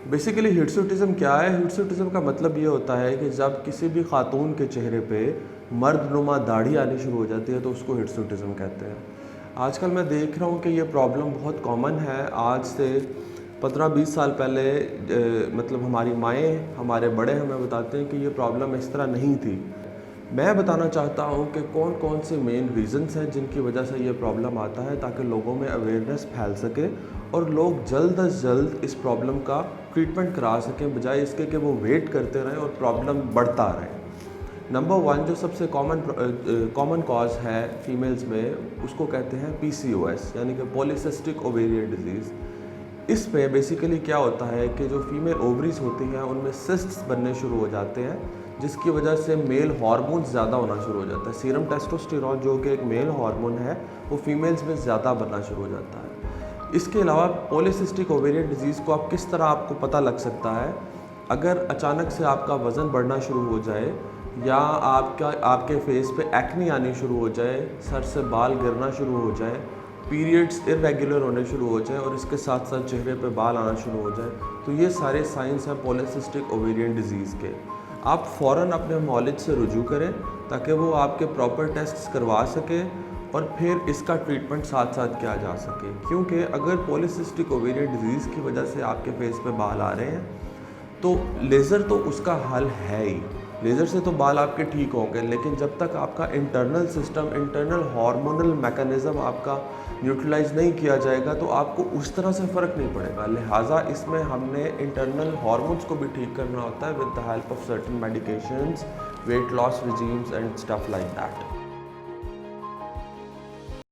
Basically हिर्सुटिज़म क्या है? हिर्सुटिज़म का मतलब ये होता है कि जब किसी भी खातून के चेहरे पे मर्दनुमा दाढ़ी आनी शुरू हो जाती है तो उसको हिर्सुटिज़म कहते हैं। आजकल मैं देख रहा हूँ कि ये प्रॉब्लम बहुत कॉमन है। आज से 15-20 साल पहले मतलब हमारी माएँ, हमारे बड़े हमें बताते हैं कि ये प्रॉब्लम इस तरह नहीं थी। मैं बताना चाहता हूँ कि कौन कौन से मेन रीज़न्स हैं जिनकी वजह से ये प्रॉब्लम आता है, ताकि लोगों में अवेयरनेस फैल सके और लोग जल्द अज जल्द इस प्रॉब्लम का ट्रीटमेंट करा सकें, बजाय इसके कि वो वेट करते रहें और प्रॉब्लम बढ़ता रहे। नंबर 1 जो सबसे कॉमन कॉज है फीमेल्स में, उसको कहते हैं PCOS, यानी कि पॉलीसिस्टिक ओवेरियन डिजीज़। इस पे बेसिकली क्या होता है कि जो फीमेल ओवरीज होती हैं उनमें सिस्ट्स बनने शुरू हो जाते हैं, जिसकी वजह से मेल हार्मोन्स ज़्यादा होना शुरू हो जाता है। सीरम टेस्टोस्टेरोन जो कि एक मेल हार्मोन है, वो फीमेल्स में ज़्यादा बनना शुरू हो जाता है। इसके अलावा पॉलीसिस्टिक ओवेरियन डिजीज़ को आप किस तरह आपको पता लग सकता है? अगर अचानक से आपका वज़न बढ़ना शुरू हो जाए, या आपके फेस पे एक्ने आनी शुरू हो जाए, सर से बाल गिरना शुरू हो जाए, पीरियड्स इरेगुलर होने शुरू हो जाए और इसके साथ साथ चेहरे पे बाल आना शुरू हो जाए, तो ये सारे साइंस हैं पॉलीसिस्टिक ओवेरियन डिजीज़ के। आप फ़ौरन अपने मौलिद से रुजू करें ताकि वो आपके प्रॉपर टेस्ट्स करवा सके और फिर इसका ट्रीटमेंट साथ साथ किया जा सके। क्योंकि अगर पॉलीसिस्टिक ओवेरियन डिजीज़ की वजह से आपके फेस पे बाल आ रहे हैं, तो लेज़र तो उसका हल है ही। लेज़र से तो बाल आपके ठीक होंगे, लेकिन जब तक आपका internal system, internal hormonal mechanism आपका न्यूट्रलाइज नहीं किया जाएगा, तो आपको उस तरह से फ़र्क नहीं पड़ेगा। लिहाजा इसमें हमने इंटरनल हार्मोन्स को भी ठीक करना होता है with the help of certain medications, weight loss regimes and stuff like that.